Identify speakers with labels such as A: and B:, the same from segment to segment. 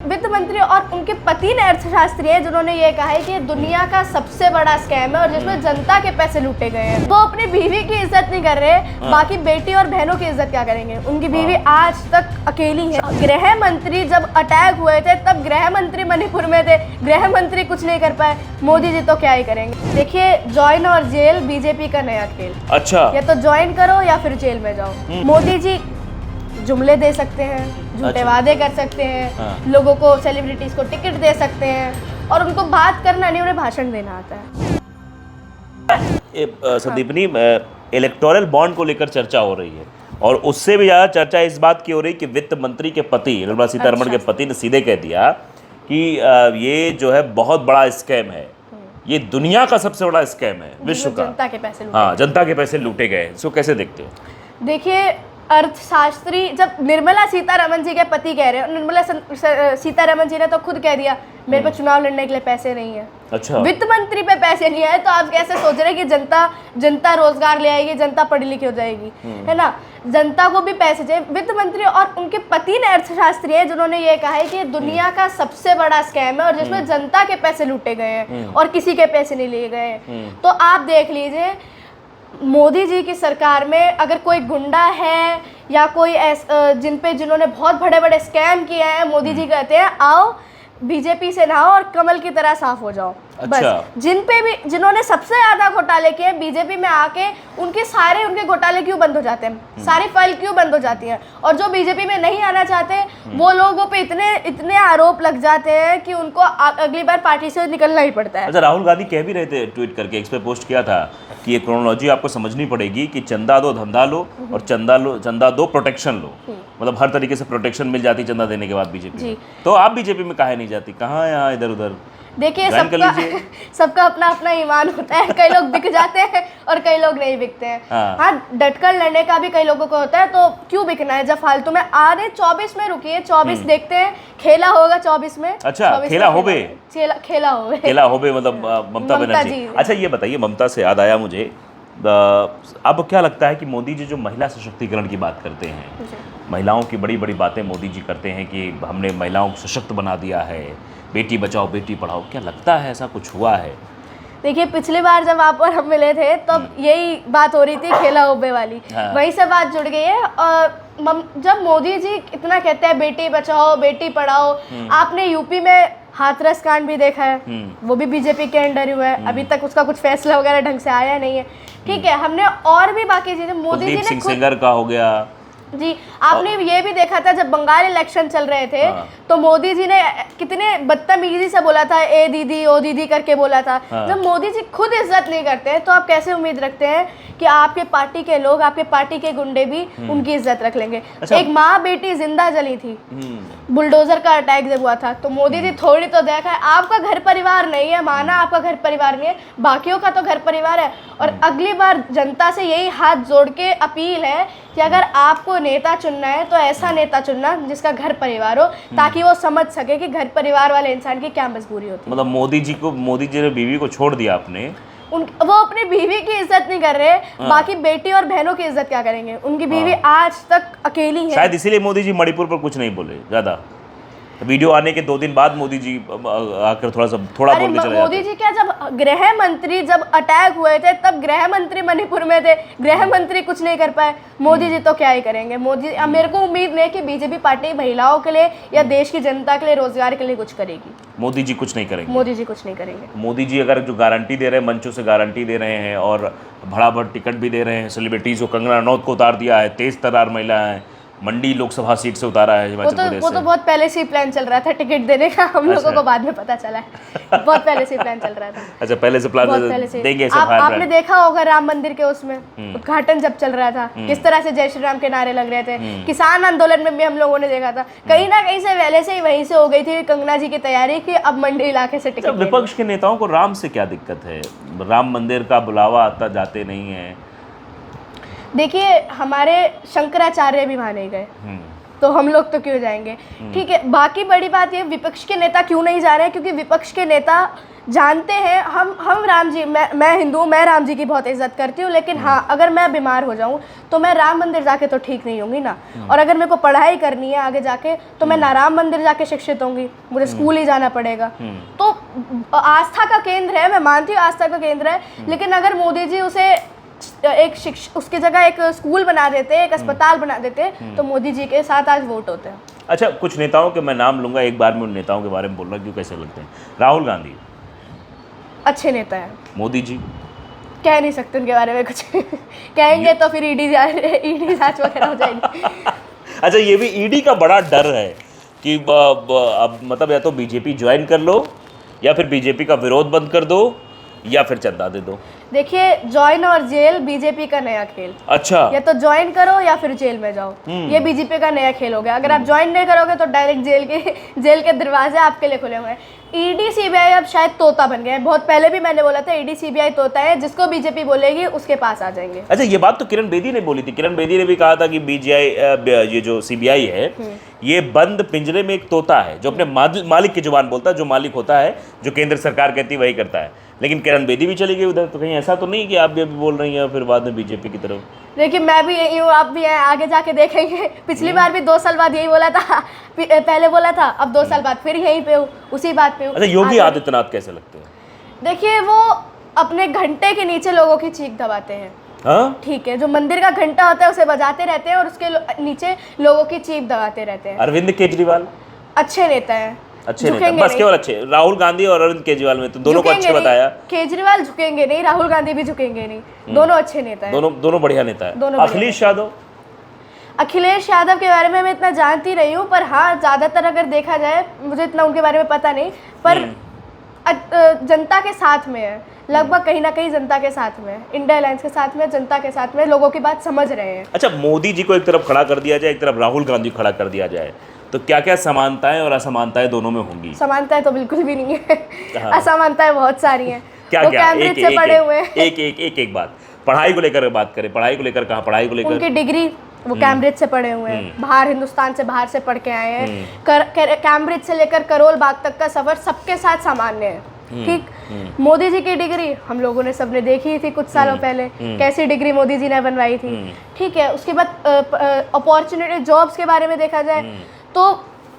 A: वित्त मंत्री और उनके पति ने अर्थशास्त्री हैं जिन्होंने ये कहा है कि ये दुनिया का सबसे बड़ा स्कैम है और जिसमें जनता के पैसे लूटे गए हैं। वो अपनी बीवी की इज्जत नहीं कर रहे, बाकी बेटी और बहनों की इज्जत क्या करेंगे। उनकी बीवी आज तक अकेली है। गृह मंत्री जब अटैक हुए थे तब गृह मंत्री मणिपुर में थे, गृह मंत्री कुछ नहीं कर पाए। मोदी जी तो क्या ही करेंगे। देखिए, ज्वाइन और जेल बीजेपी का नया खेल।
B: अच्छा,
A: या तो ज्वाइन करो या फिर जेल में जाओ। मोदी जी जुमले दे सकते हैं, झूठे वादे कर सकते हैं, लोगों को, सेलिब्रिटीज को टिकट दे सकते हैं और उनको बात करना नहीं, उन्हें भाषण देना आता है।
B: संदीपनी, इलेक्टोरल बॉन्ड को लेकर चर्चा हो रही है और उससे भी ज़्यादा चर्चा इस बात की हो रही है कि वित्त मंत्री के पति, निर्मला सीतारमण के पति ने सीधे कह दिया कि ये जो है बहुत बड़ा स्कैम है, ये दुनिया का सबसे बड़ा स्कैम है, विश्व का।
A: जनता के पैसे,
B: हाँ, जनता के पैसे लूटे गए। इसको कैसे देखते हो?
A: देखिए, अर्थशास्त्री जब निर्मला सीतारमण जी के पति कह रहे हैं, निर्मला सीतारमण जी ने तो खुद कह दिया मेरे पे चुनाव लड़ने के लिए पैसे नहीं है।
B: अच्छा,
A: वित्त मंत्री पे पैसे नहीं है तो आप कैसे सोच रहे हैं कि जनता रोजगार ले आएगी, जनता पढ़ी लिखी हो जाएगी, है ना। जनता को भी पैसे चाहिए। वित्त मंत्री और उनके पति ने अर्थशास्त्री हैं जिन्होंने ये कहा है कि दुनिया का सबसे बड़ा स्कैम है और जिसमें जनता के पैसे लूटे गए हैं और किसी के पैसे नहीं लिए गए हैं। तो आप देख लीजिए, मोदी जी की सरकार में अगर कोई गुंडा है या कोई जिन्होंने बहुत बड़े बड़े स्कैम किए हैं, मोदी जी कहते हैं आओ बीजेपी से नहाओ और कमल की तरह साफ हो जाओ।
B: अच्छा।
A: बस जिन्होंने सबसे ज्यादा घोटाले किए बीजेपी में आके उनके घोटाले क्यों बंद हो जाते हैं, सारी फाइल क्यों बंद हो जाती है। और जो बीजेपी में नहीं आना चाहते वो लोगों पे इतने आरोप लग जाते हैं कि उनको अगली बार पार्टी से निकलना ही पड़ता है।
B: अच्छा, राहुल गांधी कह भी रहे थे, ट्वीट करके इस पे पोस्ट किया था कि ये क्रोनोलॉजी आपको समझनी पड़ेगी कि चंदा दो धंधा लो और चंदा दो प्रोटेक्शन लो। मतलब हर तरीके से प्रोटेक्शन मिल जाती चंदा देने के बाद बीजेपी में। तो आप बीजेपी में काहे नहीं जाती, कहाँ यहाँ इधर उधर?
A: देखिए, सबका अपना अपना ईमान होता है। कई लोग बिक जाते हैं और कई लोग नहीं बिकते हैं। हाँ, डटकर लड़ने का भी कई लोगों को होता है, तो क्यों बिकना है जब फालतू में। आ रहे 24 में रुकिए, 24 देखते हैं, खेला होगा 24 में।
B: अच्छा, खेला होबे मतलब ममता बनर्जी। अच्छा, ये बताइए, ममता से याद आया मुझे, अब क्या लगता है कि मोदी जी जो महिला सशक्तिकरण की बात करते हैं, महिलाओं की बड़ी बड़ी बातें मोदी जी करते हैं कि हमने महिलाओं को सशक्त बना दिया है, बेटी बचाओ बेटी पढ़ाओ, क्या लगता है ऐसा कुछ हुआ है?
A: देखिए, पिछली बार जब आप और हम मिले थे तब यही बात हो रही थी, खेला होबे वाली। हाँ। वहीं से बात जुड़ गई है। और जब मोदी जी इतना कहते हैं बेटी बचाओ बेटी पढ़ाओ, आपने यूपी में हाथरस कांड भी देखा है, वो भी बीजेपी के अंडर हुआ है। अभी तक उसका कुछ फैसला वगैरह ढंग से आया नहीं है। ठीक है, हमने और भी बाकी चीजें मोदी जी ने
B: सिंह सेंगर का हो गया
A: जी। आपने ये भी देखा था जब बंगाल इलेक्शन चल रहे थे, तो मोदी जी ने कितने बदतमीजी से बोला था, ए दीदी ओ दीदी करके बोला था। जब मोदी जी खुद इज्जत नहीं करते हैं तो आप कैसे उम्मीद रखते हैं कि आपके पार्टी के लोग, आपके पार्टी के गुंडे भी उनकी इज्जत रख लेंगे। अच्छा। एक माँ बेटी जिंदा जली थी बुलडोजर का अटैक जब हुआ था, तो मोदी जी थोड़ी तो देखा है, आपका घर परिवार नहीं है, माना आपका घर परिवार नहीं है, बाकियों का तो घर परिवार है। और अगली बार जनता से यही हाथ जोड़ के अपील है कि अगर आपको नेता चुनना है तो ऐसा नेता चुनना जिसका घर परिवार हो, ताकि वो समझ सके कि घर परिवार वाले इंसान की क्या मजबूरी होती है।
B: मतलब मोदी जी ने बीवी को छोड़ दिया आपने,
A: वो अपनी बीवी की इज्जत नहीं कर रहे, बाकी बेटी और बहनों की इज्जत क्या करेंगे। उनकी बीवी आज तक अकेली है।
B: शायद इसीलिए मोदी जी मणिपुर पर कुछ नहीं बोले ज्यादा। वीडियो आने के 2 दिन बाद मोदी जी आकर थोड़ा बोल के चले जाते।
A: मोदी जी क्या, जब गृह मंत्री जब अटैक हुए थे तब गृह मंत्री मणिपुर में थे, गृह मंत्री कुछ नहीं कर पाए। मोदी जी तो क्या ही करेंगे। मेरे को उम्मीद नहीं कि बीजेपी पार्टी महिलाओं के लिए या देश की जनता के लिए, रोजगार के लिए कुछ करेगी।
B: मोदी जी कुछ नहीं करेंगे।
A: मोदी जी
B: अगर जो गारंटी दे रहे हैं, मंचों से गारंटी दे रहे हैं और भड़ाभड़ टिकट भी दे रहे हैं, सेलिब्रिटीज को, कंगना रनौत को उतार दिया है, तेज तर्रार महिला है, मंडी लोकसभा सीट से उतारा है हिमाचल प्रदेश से।
A: वो तो बहुत पहले से ही प्लान चल रहा था टिकट देने का, हम लोगों को बाद में पता चला है। बहुत पहले से प्लान चल रहा था।
B: अच्छा, पहले से प्लान देंगे।
A: आपने देखा होगा राम मंदिर के उसमें उद्घाटन जब चल रहा था, किस तरह से जय श्री राम के नारे लग रहे थे। किसान आंदोलन में भी हम लोगों ने देखा था, कहीं ना कहीं से पहले से ही वहीं से हो गई थी कंगना जी की तैयारी कि अब मंडी इलाके से टिकट।
B: विपक्ष के नेताओं को राम से क्या दिक्कत है? राम मंदिर का बुलावा आता जाते नहीं है।
A: देखिए, हमारे शंकराचार्य भी वहां नहीं गए, तो हम लोग तो क्यों जाएंगे। ठीक है, बाकी बड़ी बात ये, विपक्ष के नेता क्यों नहीं जा रहे हैं, क्योंकि विपक्ष के नेता जानते हैं हम राम जी, मैं हिंदू हूँ, मैं राम जी की बहुत इज्जत करती हूँ, लेकिन हाँ अगर मैं बीमार हो जाऊँ तो मैं राम मंदिर जाके तो ठीक नहीं होंगी ना। और अगर मेरे को पढ़ाई करनी है आगे जाके तो मैं ना राम मंदिर जाके शिक्षित होंगी, मुझे स्कूल ही जाना पड़ेगा। तो आस्था का केंद्र है, मैं मानती हूँ आस्था का केंद्र है, लेकिन अगर मोदी जी उसे उसकी जगह एक स्कूल बना देते, एक अस्पताल बना देते, तो मोदी जी के साथ आज वोट होते हैं।
B: अच्छा, कुछ नेताओं के मैं नाम लूंगा एक बार में, उन नेताओं के बारे में बोलना क्यों कैसे लगते हैं। राहुल गांधी
A: अच्छे नेता है।
B: मोदी जी
A: कह नहीं सकते उनके बारे में कुछ कहेंगे तो फिर ईडी जांच वगैरह हो जाएगी।
B: अच्छा, ये भी ईडी का बड़ा डर है कि अब मतलब या तो बीजेपी ज्वाइन कर लो, या फिर बीजेपी का विरोध बंद कर दो, या फिर चंदा दे दो।
A: देखिए, ज्वाइन और जेल बीजेपी का नया खेल।
B: अच्छा,
A: या तो ज्वाइन करो या फिर जेल में जाओ, ये बीजेपी का नया खेल हो गया। अगर आप ज्वाइन नहीं करोगे तो डायरेक्ट जेल के दरवाजे आपके लिए खुले हुए हैं। ईडी सीबीआई अब शायद तोता बन गया है। बहुत पहले भी मैंने बोला था ईडी सीबीआई तोता है, जिसको बीजेपी बोलेगी उसके पास आ जाएंगे।
B: अच्छा, ये बात तो किरण बेदी ने बोली थी। किरण बेदी ने भी कहा था कि ये जो सीबीआई है ये बंद पिंजरे में एक तोता है जो अपने मालिक की जुबान बोलता है, जो मालिक होता है, जो केंद्र सरकार कहती है वही करता है। लेकिन किरण बेदी भी चली गई उधर, तो कहीं ऐसा तो नहीं कि आप भी अभी बोल रही हैं फिर बाद में बीजेपी की तरफ?
A: देखिए, मैं भी यही हूँ, आप भी हैं, आगे जाके देखेंगे। पिछली बार भी 2 साल बाद यही बोला था, पहले बोला था, अब 2 साल बाद फिर यहीं पे हूँ, उसी बात पे हूँ।
B: अच्छा, योगी आदित्यनाथ कैसे लगते हैं?
A: देखिए, वो अपने घंटे के नीचे लोगों की चीख दबाते हैं।
B: हाँ,
A: ठीक है, जो मंदिर का घंटा होता है उसे बजाते रहते हैं और उसके नीचे लोगों की चीख दबाते रहते हैं।
B: अरविंद केजरीवाल
A: अच्छे नेता हैं,
B: अच्छे नेता, बस केवल अच्छे। राहुल गांधी और अरविंद केजरीवाल में तो दोनों को अच्छे बताया।
A: केजरीवाल झुकेंगे नहीं, राहुल गांधी भी झुकेंगे नहीं, दोनों अच्छे नेता हैं।
B: दोनों बढ़िया नेता है। अखिलेश यादव?
A: अखिलेश यादव के बारे में मैं इतना जानती रही हूँ, पर हाँ ज़्यादातर अगर देखा जाए मुझे इतना उनके बारे में पता नहीं, पर जनता के साथ में है, लगभग कहीं ना कहीं जनता के साथ में, इंडिया अलायंस के साथ में, जनता के साथ में, लोगों की बात समझ रहे हैं। अच्छा,
B: मोदी जी को एक तरफ खड़ा कर दिया जाए, एक तरफ राहुल गांधी खड़ा कर दिया जाए, तो क्या क्या समानताएं और असमानताएं दोनों में होंगी?
A: समानताएं तो बिल्कुल भी नहीं है, असमानताएं बहुत सारी हैं।
B: क्या
A: वो
B: क्या?
A: कैम्ब्रिज से पढ़े हुए हैं।
B: एक बात, पढ़ाई को लेकर बात करें, पढ़ाई को लेकर कहाँ? पढ़ाई को लेकर
A: उनकी डिग्री, वो कैम्ब्रिज से पढ़े हुए हैं, बाहर हिंदुस्तान से बाहर से पढ़ के आए हैं। कैम्ब्रिज से लेकर करोल बाग तक का सफर सबके साथ सामान्य है। ठीक, मोदी जी की डिग्री हम लोगों ने सबने देखी थी कुछ सालों पहले, कैसी डिग्री मोदी जी ने बनवाई थी। ठीक है, उसके बाद अपॉर्चुनिटी जॉब्स के बारे में देखा जाए तो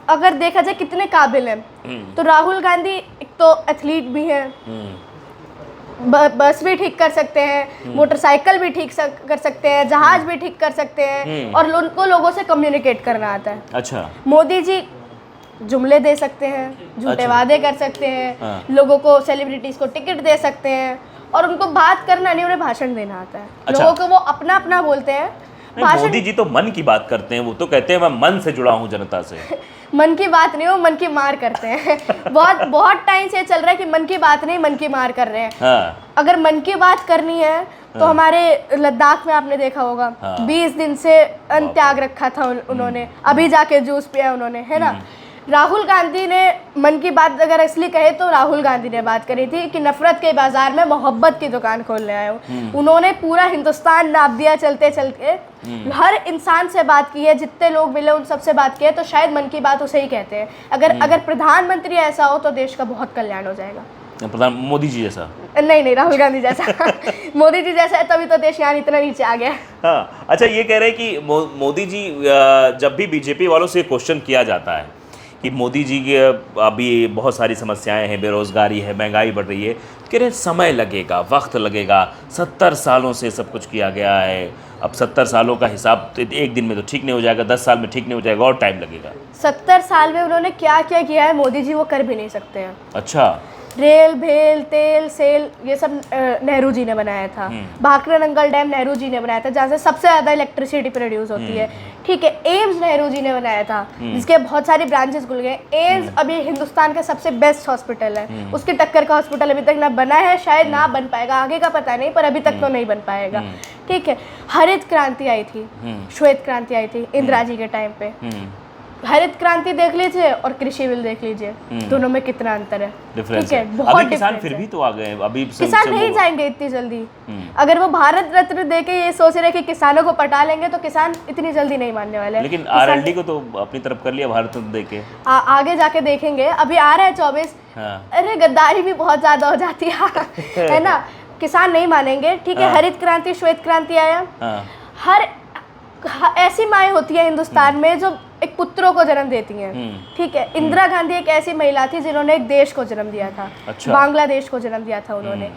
A: अगर देखा जाए कितने काबिल हैं, तो राहुल गांधी एक तो एथलीट भी हैं, बस भी ठीक कर सकते हैं, मोटरसाइकिल भी ठीक कर सकते हैं, जहाज भी ठीक कर सकते हैं, और उनको लोगों से कम्युनिकेट करना आता है।
B: अच्छा,
A: मोदी जी जुमले दे सकते हैं, झूठे वादे कर सकते हैं, लोगों को, सेलिब्रिटीज को टिकट दे सकते हैं, और उनको बात करना नहीं, उन्हें भाषण देना आता है। लोगों को वो अपना अपना बोलते हैं।
B: मोदी जी तो मन की बात करते हैं, वो तो कहते हैं मैं मन से जुड़ा हूँ जनता से।
A: मन की बात नहीं, वो मन की मार करते हैं। बहुत टाइम से चल रहा है कि मन की बात नहीं, मन की मार कर रहे हैं।
B: हाँ।
A: अगर मन की बात करनी है तो हमारे लद्दाख में आपने देखा होगा, 20 दिन से अन्न त्याग रखा था उन्होंने, अभी जाके जूस पिया उन्होंने, है ना। राहुल गांधी ने मन की बात अगर असली कहे तो राहुल गांधी ने बात करी थी कि नफरत के बाजार में मोहब्बत की दुकान खोलने आए हूँ। उन्होंने पूरा हिंदुस्तान नाप दिया चलते चलते, हर इंसान से बात की है, जितने लोग मिले उन सबसे बात की है, तो शायद मन की बात उसे ही कहते हैं। अगर प्रधानमंत्री ऐसा हो तो देश का बहुत कल्याण हो जाएगा।
B: प्रधान मोदी जी जैसा?
A: नहीं, राहुल गांधी जैसा। मोदी जी जैसा है तभी तो देश यहाँ इतना नीचे आ गया।
B: हाँ, अच्छा, ये कह रहे हैं कि मोदी जी, जब भी बीजेपी वालों से क्वेश्चन किया जाता है कि मोदी जी के अभी बहुत सारी समस्याएं हैं, बेरोज़गारी है, महंगाई बढ़ रही है, कह रहे समय लगेगा, वक्त लगेगा, 70 सालों से सब कुछ किया गया है, अब 70 सालों का हिसाब एक दिन में तो ठीक नहीं हो जाएगा, 10 साल में ठीक नहीं हो जाएगा, और टाइम लगेगा।
A: 70 साल में उन्होंने क्या क्या किया है मोदी जी, वो कर भी नहीं सकते हैं।
B: अच्छा,
A: रेल, भेल, तेल, सेल, ये सब नेहरू जी ने बनाया था। भाखड़ा नंगल डैम नेहरू जी ने बनाया था, जहाँ से सबसे ज़्यादा इलेक्ट्रिसिटी प्रोड्यूस होती है। ठीक है, एम्स नेहरू जी ने बनाया था, जिसके बहुत सारे ब्रांचेस खुल गए। एम्स अभी हिंदुस्तान का सबसे बेस्ट हॉस्पिटल है, उसकी टक्कर का हॉस्पिटल अभी तक ना बना है, शायद ना बन पाएगा, आगे का पता नहीं, पर अभी तक तो नहीं बन पाएगा। ठीक है, हरित क्रांति आई थी, श्वेत क्रांति आई थी इंदिरा जी के टाइम पे। हरित क्रांति देख लीजिए और कृषि बिल देख लीजिए, दोनों में कितना अंतर है।
B: डिफरेंस
A: ठीक है,
B: है।
A: बहुत
B: अभी किसान
A: difference
B: फिर
A: है।
B: भी तो आ गए हैं, अभी
A: किसान नहीं जाएंगे इतनी जल्दी। अगर वो भारत रत्न देके ये सोच रहे कि किसानों को पटा लेंगे तो किसान इतनी जल्दी नहीं मानने वाले हैं।
B: लेकिन आरएलडी को तो अपनी तरफ कर लिया भारत रत्न देके।
A: आगे जाके देखेंगे, अभी आ रहा है 24।
B: हाँ।
A: अरे गद्दारी भी बहुत ज्यादा हो जाती है ना। किसान नहीं मानेंगे, ठीक है। हरित क्रांति, श्वेत क्रांति आया, हर ऐसी माएँ होती है हिंदुस्तान में जो एक पुत्रों को जन्म देती हैं, ठीक है। इंदिरा गांधी एक ऐसी महिला थी जिन्होंने एक देश को जन्म दिया था।
B: अच्छा।
A: बांग्लादेश को जन्म दिया था उन्होंने।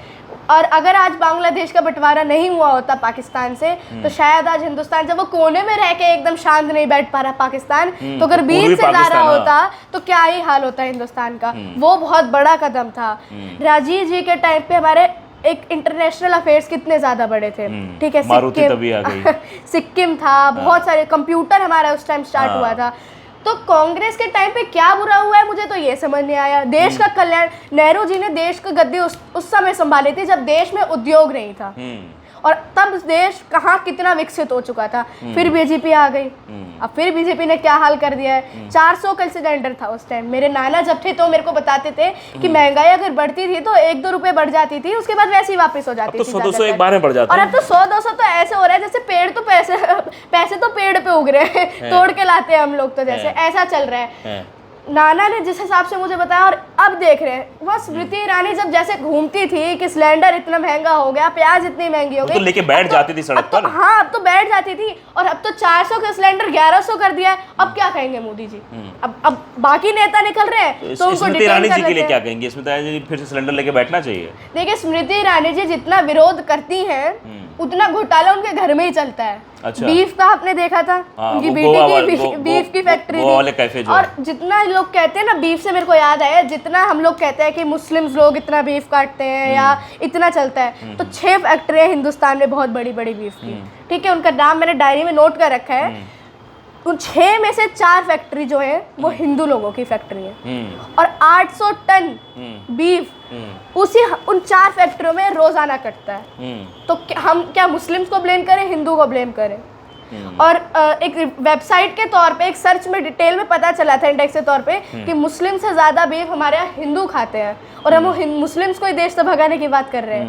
A: और अगर आज बांग्लादेश का बंटवारा नहीं हुआ होता पाकिस्तान से, तो शायद आज हिंदुस्तान, जब वो कोने में रह के एकदम शांत नहीं बैठ पा रहा पाकिस्तान, तो अगर बीच से जा रहा होता तो क्या ही हाल होता हिंदुस्तान का। वो बहुत बड़ा कदम था। राजीव जी के टाइम पे हमारे एक इंटरनेशनल अफेयर्स कितने ज्यादा बड़े थे, ठीक है।
B: मारुति तभी आ गई।
A: सिक्किम था, बहुत सारे, कंप्यूटर हमारा उस टाइम स्टार्ट हुआ था। तो कांग्रेस के टाइम पे क्या बुरा हुआ है, मुझे तो ये समझ नहीं आया। देश का कल्याण, नेहरू जी ने देश का गद्दी उस समय संभाली थी जब देश में उद्योग नहीं था, और तब देश कहाँ कितना विकसित हो चुका था। फिर बीजेपी आ गई, अब फिर बीजेपी ने क्या हाल कर दिया है। 400 का सिलेंडर था उस टाइम। मेरे नाना जब थे तो मेरे को बताते थे कि महंगाई अगर बढ़ती थी तो 1-2 रुपए बढ़ जाती थी, उसके बाद वैसे ही वापस हो जाती थी।
B: 100-200 एक बार में बढ़ जाता
A: और अब तो 100-200 तो ऐसे हो रहा है जैसे पेड़ तो पैसे तो पेड़ पे उग रहे हैं, तोड़ के लाते हैं हम लोग, तो जैसे ऐसा चल रहा है। नाना ने जिस हिसाब से मुझे बताया, और अब देख रहे हैं वह स्मृति ईरानी जब जैसे घूमती थी कि सिलेंडर इतना महंगा हो गया, प्याज इतनी महंगी हो गई,
B: तो लेके बैठ जाती थी सड़क पर।
A: हाँ, अब तो बैठ जाती थी। और अब तो 400 का सिलेंडर 1100 कर दिया है। अब क्या कहेंगे मोदी जी? अब बाकी नेता निकल रहे हैं तो उनको
B: स्मृति ईरानी जी के लिए क्या कहेंगे? स्मृति ईरानी जी फिर से सिलेंडर लेके बैठना चाहिए।
A: देखिए, स्मृति ईरानी जी जितना विरोध करती हैं उतना घोटाला उनके घर में ही चलता है।
B: अच्छा।
A: बीफ का आपने देखा था, उनकी बेटी की बीफ की फैक्ट्री थी। और जितना लोग कहते हैं ना, बीफ से मेरे को याद आया, जितना हम लोग कहते हैं कि मुस्लिम्स लोग इतना बीफ काटते हैं या इतना चलता है, तो 6 फैक्ट्रियाँ हिंदुस्तान में बहुत बड़ी बड़ी बीफ की, ठीक है। उनका नाम मैंने डायरी में नोट कर रखा है। उन 6 में से 4 फैक्ट्री जो है वो हिंदू लोगों की फैक्ट्री है, और 800 टन बीफ उन 4 फैक्ट्रियों में रोजाना कटता है। तो हम क्या मुस्लिम्स को ब्लेम करें, हिंदू को ब्लेम करें? और एक वेबसाइट के तौर पे, एक सर्च में डिटेल में पता चला था, इंडेक्स के तौर पे, कि मुस्लिम से ज्यादा बीफ हमारे यहाँ हिंदू खाते हैं, और हम मुस्लिम्स को ही देश से भगाने की बात कर रहे हैं।